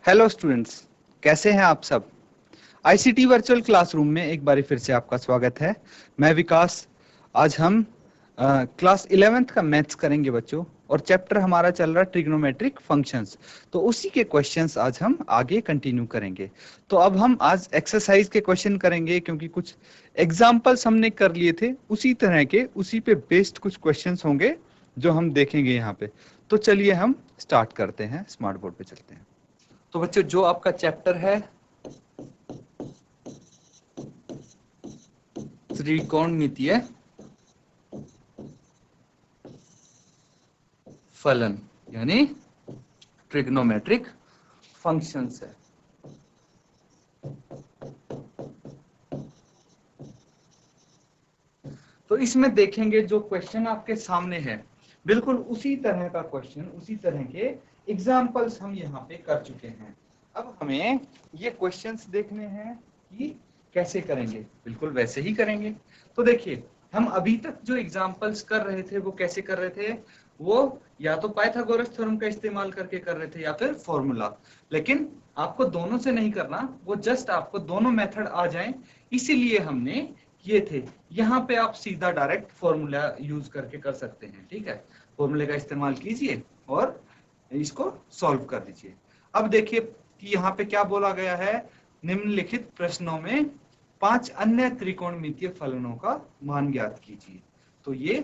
Hello students, कैसे हैं आप सब। आईसीटी वर्चुअल क्लासरूम में एक बार फिर से आपका स्वागत है। मैं विकास। आज हम क्लास 11th का मैथ्स करेंगे बच्चों, और चैप्टर हमारा चल रहा है ट्रिग्नोमेट्रिक फंक्शंस। तो उसी के क्वेश्चंस आज हम आगे कंटिन्यू करेंगे। तो अब हम आज एक्सरसाइज के क्वेश्चन करेंगे, क्योंकि कुछ एग्जाम्पल्स हमने कर लिए थे उसी तरह के, उसी पे बेस्ड कुछ क्वेश्चंस होंगे जो हम देखेंगे यहाँ पे। तो चलिए हम स्टार्ट करते हैं, स्मार्ट बोर्ड पे चलते हैं। तो बच्चों, जो आपका चैप्टर है त्रिकोणमितीय फलन यानी ट्रिग्नोमेट्रिक फंक्शंस है। तो इसमें देखेंगे जो क्वेश्चन आपके सामने है, बिल्कुल उसी तरह का क्वेश्चन, उसी तरह के एग्जाम्पल्स हम यहाँ पे कर चुके हैं। अब हमें ये क्वेश्चंस देखने हैं कि कैसे करेंगे, बिल्कुल वैसे ही करेंगे। तो देखिए, हम अभी तक जो एग्जाम्पल्स कर रहे थे वो कैसे कर रहे थे, वो या तो पाइथागोरस थ्योरम का इस्तेमाल करके कर रहे थे या फिर फॉर्मूला। लेकिन आपको दोनों से नहीं करना, वो जस्ट आपको दोनों मेथड आ जाएं, इसीलिए हमने किए थे। यहाँ पे आप सीधा डायरेक्ट फॉर्मूला यूज करके कर सकते हैं, ठीक है। फॉर्मूले का इस्तेमाल कीजिए और इसको सॉल्व कर दीजिए। अब देखिए कि यहाँ पे क्या बोला गया है, निम्नलिखित प्रश्नों में 5 अन्य त्रिकोणमितीय फलनों का मान ज्ञात कीजिए। तो ये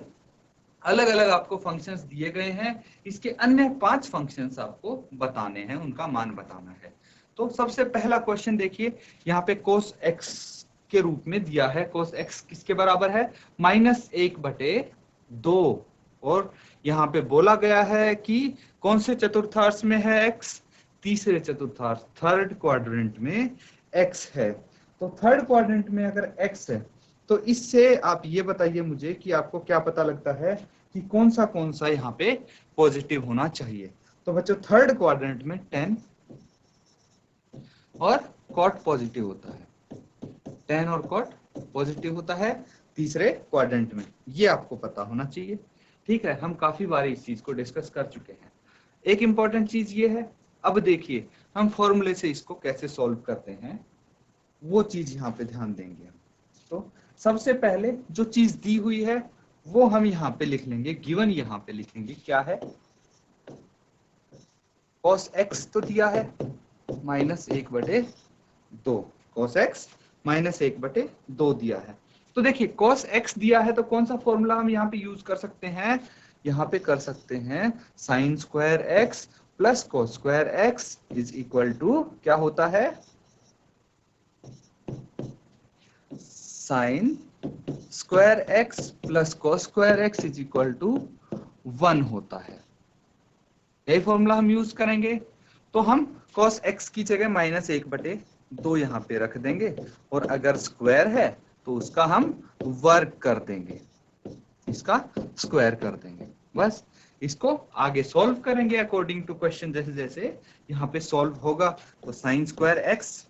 अलग अलग आपको फंक्शंस दिए गए हैं, इसके अन्य 5 फंक्शंस आपको बताने हैं, उनका मान बताना है। तो सबसे पहला क्वेश्चन देखिए, यहाँ पे cos x के रूप में दिया है। cos x किसके बराबर है, -1/2। और यहाँ पे बोला गया है कि कौन से चतुर्थांश में है x, तीसरे चतुर्थांश, थर्ड क्वाड्रेंट में x है। तो थर्ड क्वाड्रेंट में अगर x है, तो इससे आप ये बताइए मुझे कि आपको क्या पता लगता है कि कौन सा यहाँ पे पॉजिटिव होना चाहिए। तो बच्चों, थर्ड क्वाड्रेंट में 10 और कॉट पॉजिटिव होता है, 10 और कॉट पॉजिटिव होता है तीसरे क्वाड्रेंट में, ये आपको पता होना चाहिए। ठीक है, हम काफी बार इस चीज को डिस्कस कर चुके हैं। एक इंपॉर्टेंट चीज ये है, अब देखिए हम फॉर्मूले से इसको कैसे सॉल्व करते हैं, वो चीज यहाँ पे ध्यान देंगे। तो सबसे पहले जो चीज दी हुई है वो हम यहाँ पे लिख लेंगे, गिवन यहाँ पे लिख लेंगे। क्या है, cos x तो दिया है -1/2, cos x -1/2 दिया है। तो देखिए cos x दिया है, तो कौन सा फॉर्मूला हम यहाँ पे यूज कर सकते हैं, यहाँ पे कर सकते हैं sin square x plus cos square x is equal to क्या होता है, sin square x plus cos square x is equal to 1 होता है। यही फॉर्मूला हम यूज करेंगे। तो हम cos x की जगह -1/2 यहाँ पे रख देंगे, और अगर स्क्वायर है तो उसका हम वर्ग कर देंगे, इसका स्क्वायर कर देंगे। बस इसको आगे सॉल्व करेंगे अकॉर्डिंग टू क्वेश्चन, जैसे जैसे यहाँ पे सॉल्व होगा। तो sin स्क्वायर x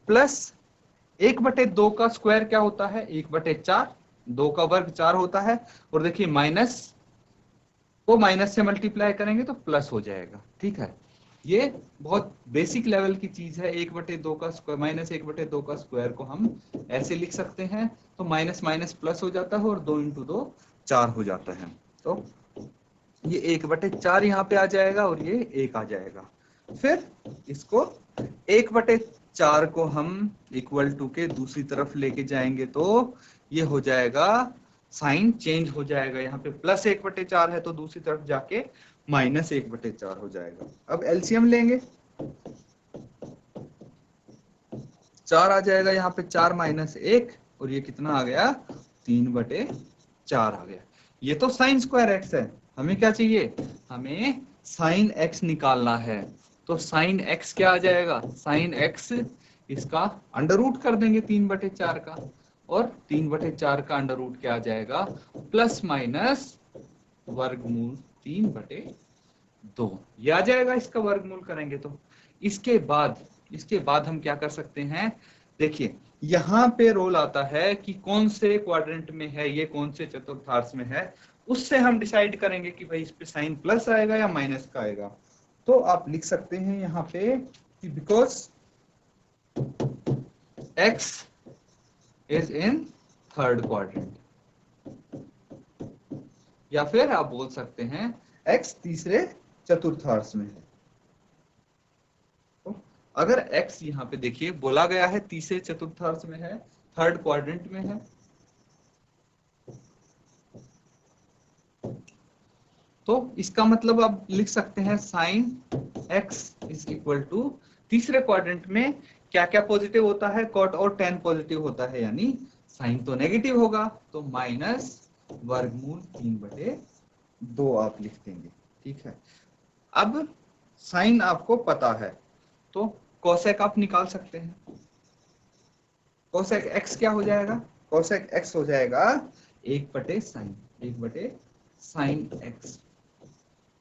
प्लस 1/2 का स्क्वायर क्या होता है, 1/4, 2 का वर्ग 4 होता है। और देखिए माइनस को माइनस से मल्टीप्लाई करेंगे तो प्लस हो जाएगा, ठीक है। ये बहुत बेसिक लेवल की चीज है। 1/2 का स्क्वायर, -1/2 का स्क्वायर को हम ऐसे लिख सकते हैं, तो माइनस माइनस प्लस हो जाता है और 2 × 2 4 हो जाता है। तो ये 1/4 यहाँ पे आ जाएगा और ये 1 आ जाएगा। फिर इसको 1/4 को हम इक्वल टू के दूसरी तरफ लेके जाएंगे तो ये हो जाएगा, साइन चेंज हो जाएगा। यहाँ पे +1/4 है तो दूसरी तरफ जाके -1/4 हो जाएगा। अब एलसीएम लेंगे, 4 आ जाएगा यहाँ पे, 4 - 1, और ये कितना आ गया, 3/4 आ गया। ये तो साइन स्क्वायर एक्स है, हमें क्या चाहिए, हमें साइन एक्स निकालना है। तो साइन एक्स क्या आ जाएगा, साइन एक्स इसका अंडर रूट कर देंगे 3/4 का, और 3/4 का अंडर रूट क्या आ जाएगा, प्लस माइनस वर्गमूल 3/2, ये आ जाएगा। इसका वर्गमूल करेंगे तो इसके बाद हम क्या कर सकते हैं, देखिए यहाँ पे रोल आता है कि कौन से क्वाड्रेंट में है ये, कौन से चतुर्थांश में है, उससे हम डिसाइड करेंगे कि भाई इस पे साइन प्लस आएगा या माइनस का आएगा। तो आप लिख सकते हैं यहाँ पे कि because x is in third quadrant, या फिर आप बोल सकते हैं x तीसरे चतुर्थांश में है। तो अगर x यहाँ पे देखिए बोला गया है तीसरे चतुर्थांश में है, थर्ड क्वाड्रेंट में है, तो इसका मतलब आप लिख सकते हैं sine x is equal to, तीसरे क्वाड्रेंट में क्या क्या पॉजिटिव होता है, कॉट और टेन पॉजिटिव होता है, यानी साइन तो नेगेटिव होगा, तो माइनस वर्गमूल 3/2 आप लिख देंगे। ठीक है, अब साइन आपको पता है तो कोसेक आप निकाल सकते हैं। कोसेक x क्या हो जाएगा, कोसेक x हो जाएगा 1/sin x।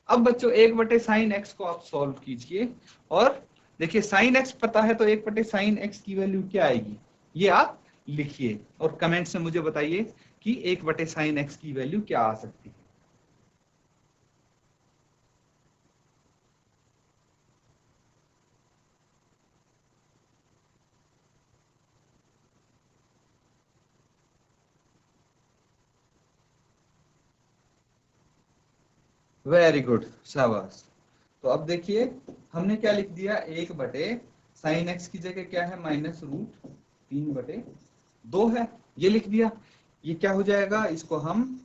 अब बच्चों 1/sin x को आप सॉल्व कीजिए और देखिए साइन x पता है तो 1/sin x की वैल्यू क्या आएगी, ये आप लिखिए और कमेंट में मुझे बताइए कि 1/sin x की वैल्यू क्या आ सकती है। वेरी गुड, शाबाश। तो अब देखिए हमने क्या लिख दिया, 1/sin x की जगह क्या है, -√3/2 है, ये लिख दिया। ये क्या हो जाएगा, इसको हम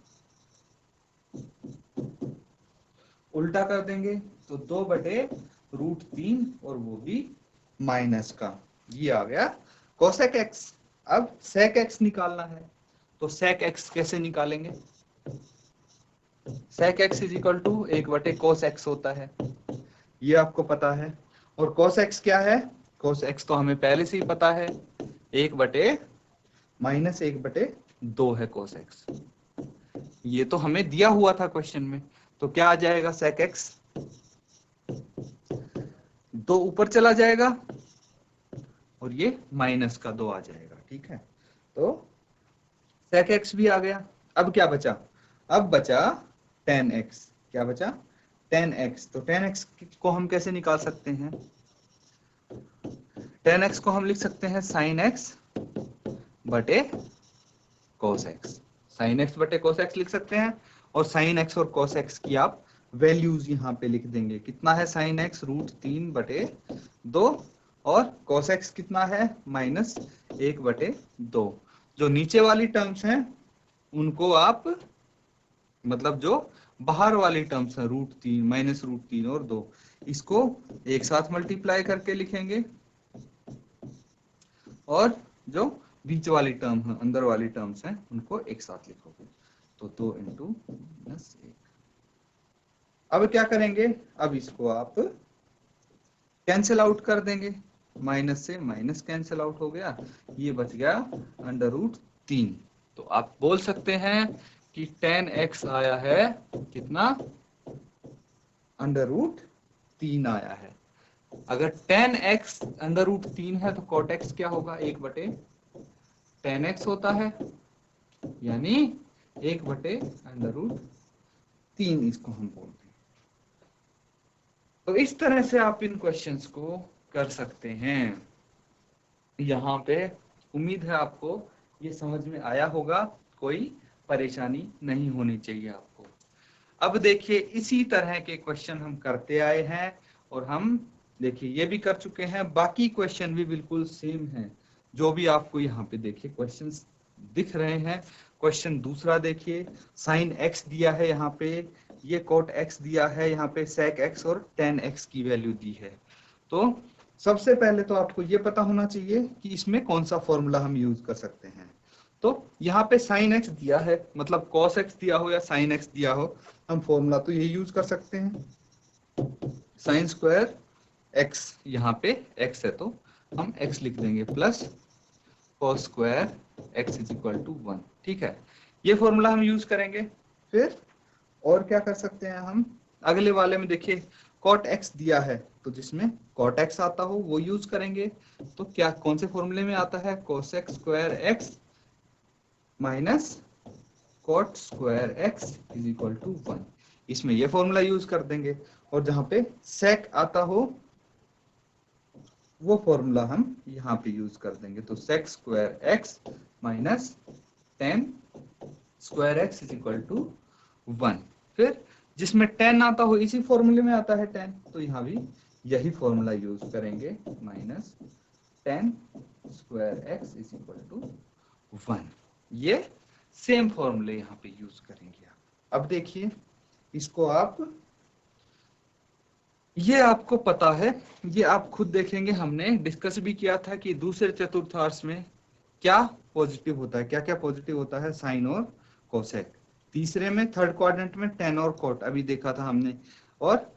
उल्टा कर देंगे तो 2/√3 और वो भी माइनस का, ये आ गया कोसेक x। अब सेक x निकालना है, तो सेक x कैसे निकालेंगे, sec x is equal to 1/cos x होता है, ये आपको पता है। और cos x क्या है, cos x तो हमें पहले से ही पता है, 1/-1/2 है cos x, ये तो हमें दिया हुआ था क्वेश्चन में। तो क्या आ जाएगा, सेक x 2 ऊपर चला जाएगा और ये माइनस का 2 आ जाएगा। ठीक है, तो सेक x भी आ गया। अब क्या बचा, अब बचा tan x, क्या बचा, tan x। तो tan x को हम कैसे निकाल सकते हैं, tan x को हम लिख सकते हैं sin x बटे cos x, sin x बटे cos x लिख सकते हैं। और sin x और cos x की आप वैल्यूज यहाँ पे लिख देंगे, कितना है sin x √3/2 और cos x कितना है -1/2। जो नीचे वाली टर्म्स हैं उनको आप, मतलब जो बाहर वाली टर्म्स है √3 -√3 और 2, इसको एक साथ मल्टीप्लाई करके लिखेंगे और जो बीच वाली टर्म है, अंदर वाली टर्म्स हैं, उनको एक साथ लिखोगे, तो 2 × -1। अब क्या करेंगे, अब इसको आप कैंसिल आउट कर देंगे, माइनस से माइनस कैंसिल आउट हो गया, ये बच गया √3। तो आप बोल सकते हैं कि tan x आया है कितना, √3 आया है। अगर tan x √3 है तो cot x क्या होगा, 1/tan x होता है, यानी 1/√3 इसको हम बोलते हैं। तो इस तरह से आप इन क्वेश्चंस को कर सकते हैं। यहाँ पे उम्मीद है आपको ये समझ में आया होगा, कोई परेशानी नहीं होनी चाहिए आपको। अब देखिए इसी तरह के क्वेश्चन हम करते आए हैं और हम देखिए ये भी कर चुके हैं, बाकी क्वेश्चन भी बिल्कुल सेम हैं जो भी आपको यहाँ पे देखिए क्वेश्चंस दिख रहे हैं। क्वेश्चन दूसरा देखिए, साइन x दिया है यहाँ पे, ये कोट x दिया है यहाँ पे, सेक x और tan x की वैल्यू दी है। तो सबसे पहले तो आपको ये पता होना चाहिए कि इसमें कौन सा फॉर्मूला हम यूज कर सकते हैं। तो यहाँ पे साइन x दिया है, मतलब cos x दिया हो या साइन x दिया हो, हम फॉर्मूला तो यही यूज कर सकते हैं, साइन स्क्वायर x, यहाँ पे x है तो हम x लिख देंगे plus cos square x is equal to 1। ठीक है, ये फॉर्मूला हम यूज करेंगे। फिर और क्या कर सकते हैं हम, अगले वाले में देखिए cot x दिया है तो जिसमें cot x आता हो वो यूज करेंगे। तो क्या कौन से फॉर्मूले में आता है, cosec square x minus cot square x is equal to 1, इसमें ये फॉर्मूला यूज कर देंगे। और जहां पे sec आता हो वो फॉर्मूला हम यहाँ पे यूज कर देंगे। तो sec square x minus tan square x is equal to 1। फिर जिसमें tan आता हो इसी फॉर्मूले में आता है tan, तो यहाँ भी यही फॉर्मूला यूज करेंगे, minus tan square x is equal to 1। ये सेम फॉर्मूले यहाँ पे यूज करेंगे आप। अब देखिए इसको आप, ये आपको पता है, ये आप खुद देखेंगे, हमने डिस्कस भी किया था कि दूसरे चतुर्थांश में क्या पॉजिटिव होता है, क्या क्या पॉजिटिव होता है, साइन और कोसेक। तीसरे में थर्ड क्वाड्रेंट में टेन और कोट अभी देखा था हमने, और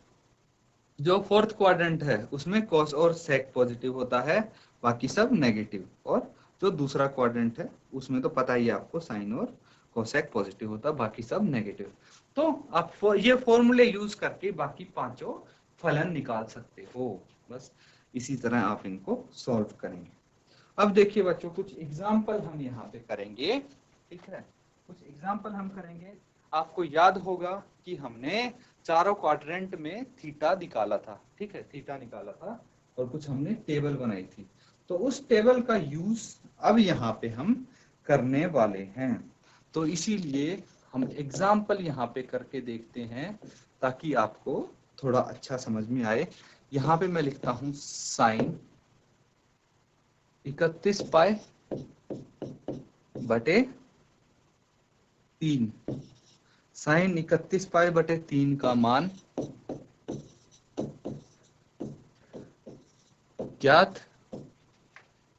जो फोर्थ क्वाड्रेंट है उसमें कॉस और सेक पॉजिटिव होता है, बाकी सब नेगेटिव। और जो दूसरा क्वाड्रेंट है उसमें तो पता ही है आपको, साइन और कोसेक पॉजिटिव होता है, बाकी सब नेगेटिव। तो आप ये फॉर्मूले यूज करके बाकी पांचों फलन निकाल सकते हो। बस इसी तरह आप इनको सॉल्व करेंगे। अब देखिए बच्चों, कुछ एग्जाम्पल हम यहाँ पे करेंगे, ठीक है, कुछ एग्जाम्पल हम करेंगे। आपको याद होगा कि हमने चारों क्वाड्रेंट में थीटा निकाला था, ठीक है, थीटा निकाला था और कुछ हमने टेबल बनाई थी। तो उस टेबल का यूज अब यहाँ पे हम करने वाले हैं। तो इसीलिए हम एग्जाम्पल यहाँ पे करके देखते हैं ताकि आपको थोड़ा अच्छा समझ में आए। यहाँ पे मैं लिखता हूं साइन 31 पाई बटे 3। साइन 31 पाई बटे 3 का मान ज्ञात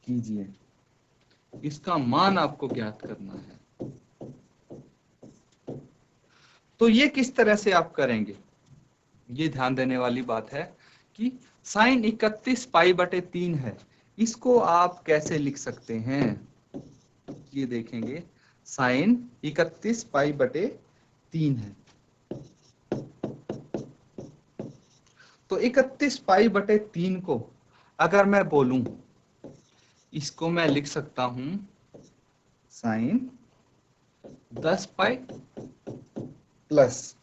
कीजिए। इसका मान आपको ज्ञात करना है। तो ये किस तरह से आप करेंगे, ये ध्यान देने वाली बात है कि साइन 31 पाई बटे 3 है, इसको आप कैसे लिख सकते हैं, ये देखेंगे। साइन 31 पाई बटे 3 है, तो 31 पाई बटे 3 को अगर मैं बोलूं, इसको मैं लिख सकता हूं साइन 10 पाई प्लस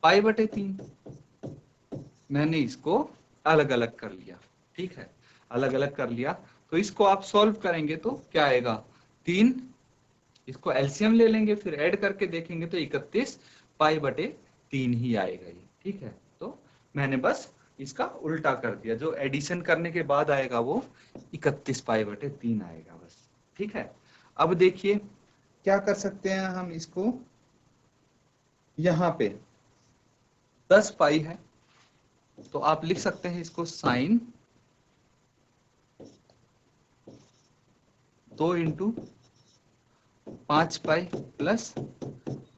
पाई बटे 3। मैंने इसको अलग अलग कर लिया, ठीक है, अलग अलग कर लिया। तो इसको आप सॉल्व करेंगे तो क्या आएगा, 3, इसको एलसीएम ले लेंगे, फिर ऐड करके देखेंगे तो 31 पाई बटे 3 ही आएगा ये, ठीक है। तो मैंने बस इसका उल्टा कर दिया, जो एडिशन करने के बाद आएगा वो 31 पाई बटे 3 आएगा बस, ठीक है। अब देखिए क्या कर सकते हैं हम, इसको यहाँ पे 10 पाई है तो आप लिख सकते हैं इसको sine 2 into 5 pi plus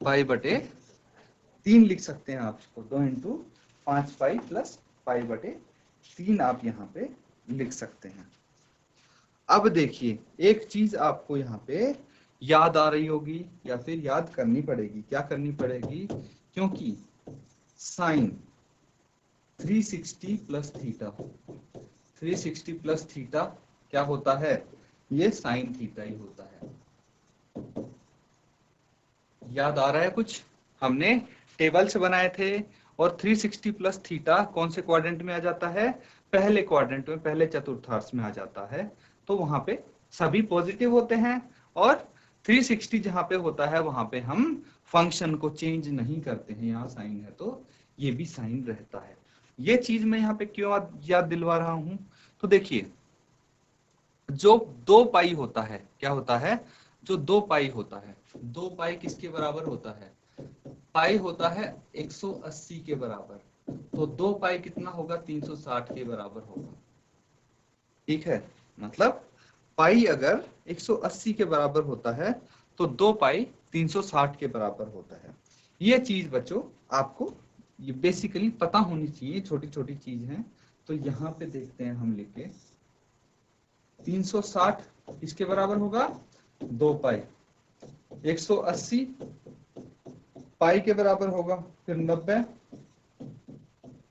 pi बटे 3 लिख सकते हैं आप इसको, 2 इंटू 5 पाई प्लस पाई बटे 3 आप यहाँ पे लिख सकते हैं। अब देखिए एक चीज आपको यहाँ पे याद आ रही होगी या फिर याद करनी पड़ेगी, क्या करनी पड़ेगी, क्योंकि sine 360 plus theta, 360 plus theta क्या होता है, ये साइन थीटा ही होता है। याद आ रहा है कुछ, हमने टेबल्स बनाए थे और 360 प्लस थीटा कौन से क्वाड्रेंट में आ जाता है, पहले क्वाड्रेंट में, पहले चतुर्थांश में आ जाता है। तो वहां पे सभी पॉजिटिव होते हैं और 360 जहां पे होता है वहां पे हम फंक्शन को चेंज नहीं करते हैं, यहाँ साइन है तो ये भी साइन रहता है। ये चीज मैं यहाँ पे क्यों याद दिलवा रहा हूं, तो देखिए जो 2 पाई होता है, क्या होता है, जो 2 पाई होता है, 2 पाई किसके बराबर होता है, पाई होता है 180 के बराबर, तो 2 पाई कितना होगा, 360 के बराबर होगा, ठीक है। मतलब पाई अगर 180 के बराबर होता है तो 2 पाई 360 के बराबर होता है। ये चीज बच्चों आपको ये बेसिकली पता होनी चाहिए, छोटी छोटी चीज है। तो यहाँ पे देखते हैं हम लिखे 360 इसके बराबर होगा 2 पाई, 180 पाई के बराबर होगा, फिर 90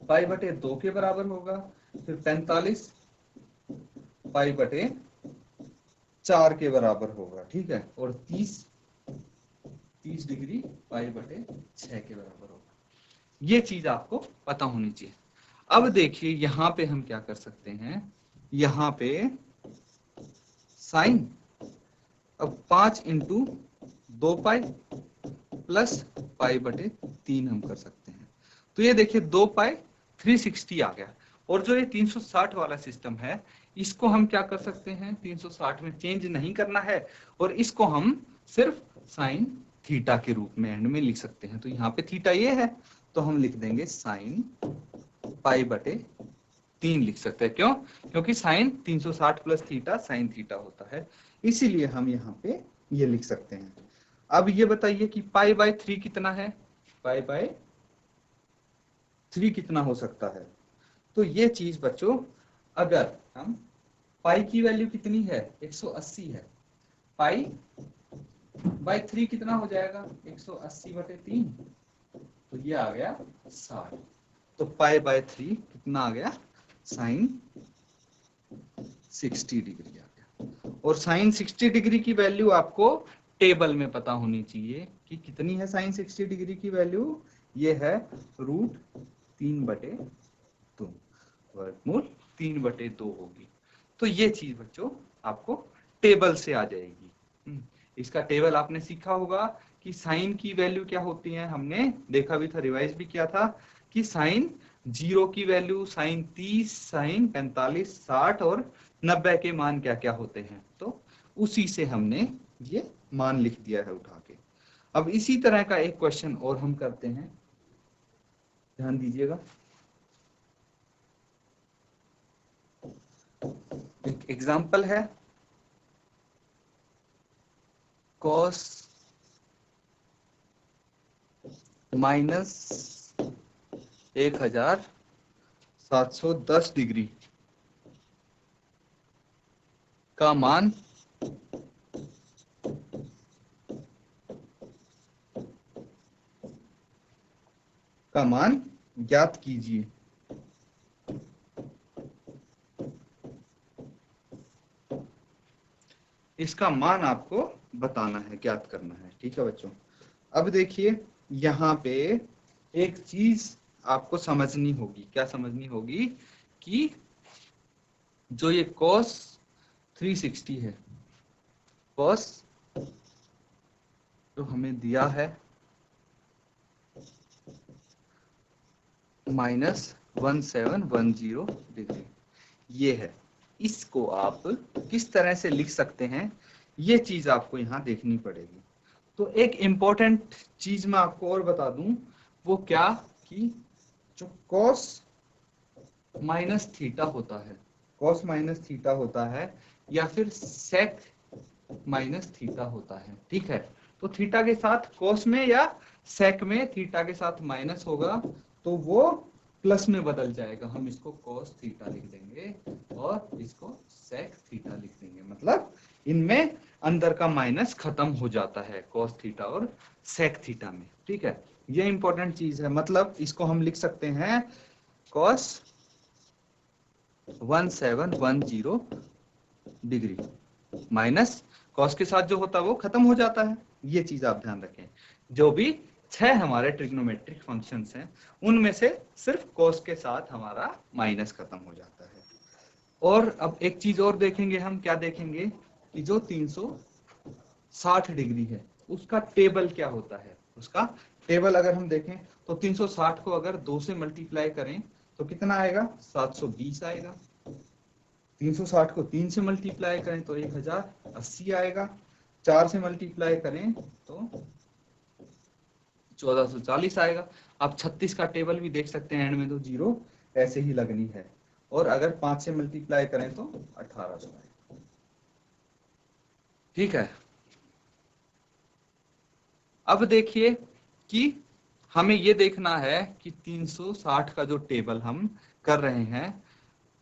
पाई बटे 2 के बराबर होगा, फिर 45 पाई बटे 4 के बराबर होगा, ठीक है, और 30 डिग्री पाई बटे 6 के बराबर होगा। ये चीज आपको पता होनी चाहिए। अब देखिए यहाँ पे हम क्या कर सकते हैं, यहाँ पे साइन, अब 5 इंटू 2 पाई प्लस पाई बटे 3 हम कर सकते हैं। तो ये देखिए 2 पाई 360 आ गया। और जो ये 360 वाला सिस्टम है, इसको हम क्या कर सकते हैं, 360 में चेंज नहीं करना है और इसको हम सिर्फ साइन थीटा के रूप में एंड में लिख सकते हैं। तो यहाँ पे थीटा ये है, तो हम लिख देंगे साइन पाई बटे 3 लिख सकते हैं। क्यों? क्योंकि sine 360 plus theta sine theta होता है, इसीलिए हम यहाँ पे ये लिख सकते हैं। अब ये बताइए कि पाई बाय 3 कितना है, पाई बाय 3 कितना हो सकता है। तो ये चीज बच्चों, अगर हम पाई की वैल्यू कितनी है 180 है, पाई बाय 3 कितना हो जाएगा 180 बटे 3, तो ये आ गया 60। तो पाई बाय 3 कितना आ गया, साइन 60 डिग्री आ गया। और साइन 60 डिग्री की वैल्यू आपको टेबल में पता होनी चाहिए कि कितनी है साइन 60 डिग्री की वैल्यू, ये है √3/2, वर्गमूल 3/2 होगी। तो ये चीज बच्चों आपको टेबल से आ जाएगी। इसका टेबल आपने सीखा होगा कि साइन की वैल्यू क्या होती है, हमने देखा भी था, रिवाइज भी किया था कि साइन 0 की वैल्यू, साइन 30, साइन 45, 60 और 90 के मान क्या क्या होते हैं। तो उसी से हमने ये मान लिख दिया है उठा के। अब इसी तरह का एक क्वेश्चन और हम करते हैं, ध्यान दीजिएगा। एक एग्जाम्पल है, cos -1710 डिग्री का मान ज्ञात कीजिए। इसका मान आपको बताना है, ज्ञात करना है। ठीक है बच्चों। अब देखिए यहाँ पे एक चीज आपको समझनी होगी, क्या समझनी होगी कि जो ये cos 360 है, cos जो हमें दिया है -1710 डिग्री, ये है, इसको आप किस तरह से लिख सकते हैं, ये चीज आपको यहाँ देखनी पड़ेगी। तो एक इम्पोर्टेंट चीज मैं आपको और बता दूं, वो क्या कि जो cos माइनस थीटा होता है, cos माइनस थीटा होता है या फिर sec माइनस थीटा होता है। ठीक है, तो थीटा के साथ cos में या sec में थीटा के साथ माइनस होगा तो वो प्लस में बदल जाएगा। हम इसको cos थीटा लिख देंगे और इसको sec थीटा लिख देंगे, मतलब इनमें अंदर का माइनस खत्म हो जाता है cos थीटा और sec थीटा में। ठीक है, ये इंपॉर्टेंट चीज है। मतलब इसको हम लिख सकते हैं cos 1710 डिग्री माइनस cos के साथ जो होता है वो खत्म हो जाता है। ये चीज आप ध्यान रखें। जो भी 6 हमारे ट्रिग्नोमेट्रिक फंक्शंस हैं उनमें से सिर्फ cos के साथ हमारा माइनस खत्म हो जाता है। और अब एक चीज और देखेंगे हम, क्या देखेंगे कि जो 360 डिग्री है उसका टेबल क्या होता है। उसका टेबल अगर हम देखें तो 360 को अगर 2 से मल्टीप्लाई करें तो कितना आएगा, 720 आएगा। 360 को 3 से मल्टीप्लाई करें तो 1080 आएगा। 4 से मल्टीप्लाई करें तो 1440 आएगा। आप 36 का टेबल भी देख सकते हैं, एंड में तो 0 ऐसे ही लगनी है। और अगर 5 से मल्टीप्लाई करें तो 1800 आएगा। ठीक है, अब देखिए कि हमें ये देखना है कि 360 का जो टेबल हम कर रहे हैं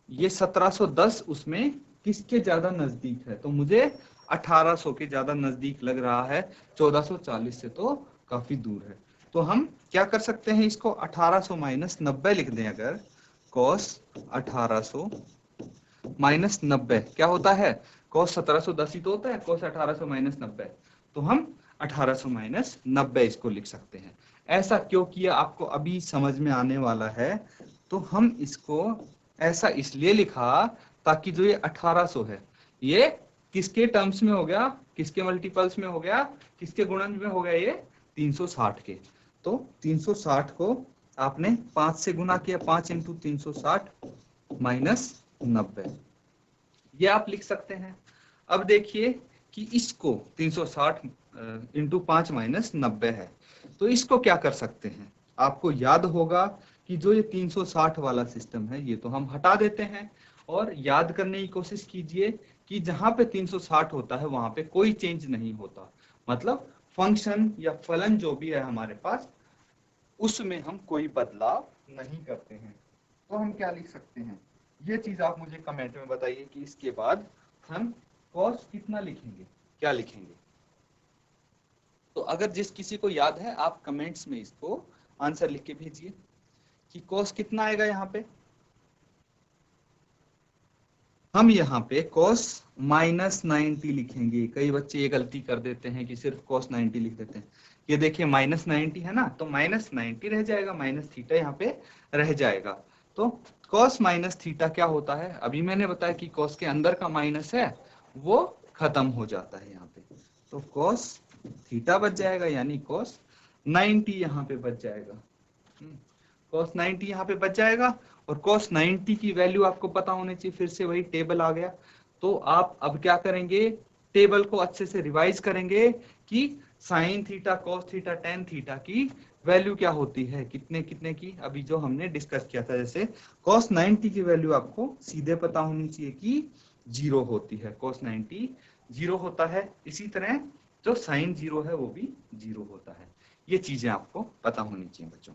ये 1710 उसमें किसके ज्यादा नजदीक है। तो मुझे 1800 के ज्यादा नजदीक लग रहा है, 1440 से तो काफी दूर है। तो हम क्या कर सकते हैं, इसको 1800 माइनस 90 लिख दें। अगर cos 1800 माइनस 90 क्या होता है, cos 1710 ही तो होता है, cos 1800 माइनस 90, तो हम 1800 माइनस 90 इसको लिख सकते हैं। ऐसा क्यों किया आपको अभी समझ में आने वाला है। तो हम इसको ऐसा इसलिए लिखा ताकि जो ये 1800 है ये किसके टर्म्स में हो गया, किसके मल्टीपल्स में हो गया, किसके गुणन में हो गया, ये 360 के। तो 360 को आपने 5 से गुना किया, 5 इंटू 360 माइनस 90, ये आप लिख सकते हैं। अब देखिए कि इसको 360 इंटू 5 माइनस 90 है, तो इसको क्या कर सकते हैं। आपको याद होगा कि जो ये 360 वाला सिस्टम है ये तो हम हटा देते हैं, और याद करने की कोशिश कीजिए कि जहां पे 360 होता है वहां पे कोई चेंज नहीं होता, मतलब फंक्शन या फलन जो भी है हमारे पास उसमें हम कोई बदलाव नहीं करते हैं। तो हम क्या लिख सकते हैं, ये चीज आप मुझे कमेंट में बताइए कि इसके बाद हम कॉस कितना लिखेंगे, क्या लिखेंगे। तो अगर जिस किसी को याद है आप कमेंट्स में इसको आंसर लिख के भेजिए कि कॉस कितना आएगा। यहाँ पे हम यहाँ पे cos माइनस 90 लिखेंगे। कई बच्चे ये गलती कर देते हैं कि सिर्फ cos 90 लिख देते हैं। ये देखिए माइनस 90 है ना, तो माइनस 90 रह जाएगा, माइनस थीटा यहाँ पे रह जाएगा। तो cos माइनस थीटा क्या होता है, अभी मैंने बताया कि cos के अंदर का माइनस है वो खत्म हो जाता है यहाँ पे। तो cos थीटा बच जाएगा, यानी cos 90 यहाँ पे बच जाएगा। cos 90 यहाँ पे बच जाएगा, और cos 90 की वैल्यू आपको पता होनी चाहिए। फिर से वही टेबल आ गया, तो आप अब क्या करेंगे, टेबल को अच्छे से रिवाइज करेंगे कि sine theta, cos theta, tan theta की वैल्यू क्या होती है, कितने कितने की, अभी जो हमने डिस्कस किया था। जैसे cos 90 की वैल्यू आपको सीधे पता होनी चाहिए कि 0 होती है, cos 90 0 होता है। इसी तरह जो साइन 0 है वो भी 0 होता है। ये चीजें आपको पता होनी चाहिए बच्चों।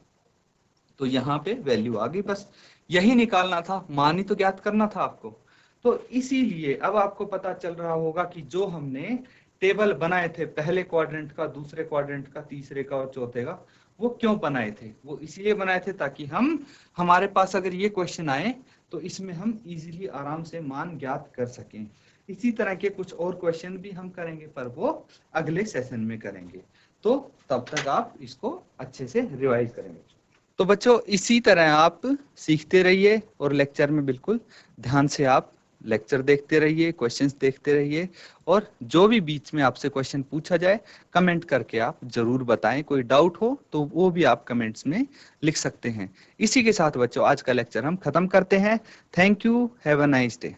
तो यहाँ पे वैल्यू आ गई, बस यही निकालना था, मान ही तो ज्ञात करना था आपको। तो इसीलिए अब आपको पता चल रहा होगा कि जो हमने टेबल बनाए थे पहले क्वाड्रेंट का, दूसरे क्वाड्रेंट का, तीसरे का और चौथे का, वो क्यों बनाए थे। वो इसलिए बनाए थे ताकि हमारे पास अगर ये क्वेश्चन आए तो इसमें हम इजीली आराम से मान ज्ञात कर सकें। इसी तरह के कुछ और क्वेश्चन भी हम करेंगे, पर वो अगले सेशन में करेंगे। तो तब तक आप इसको अच्छे से रिवाइज करेंगे। तो बच्चों इसी तरह आप सीखते रहिए, और लेक्चर में बिल्कुल ध्यान से आप लेक्चर देखते रहिए, क्वेश्चंस देखते रहिए, और जो भी बीच में आपसे क्वेश्चन पूछा जाए कमेंट करके आप जरूर बताएं। कोई डाउट हो तो वो भी आप कमेंट्स में लिख सकते हैं। इसी के साथ बच्चों आज का लेक्चर हम खत्म करते हैं। Thank you, have a nice day.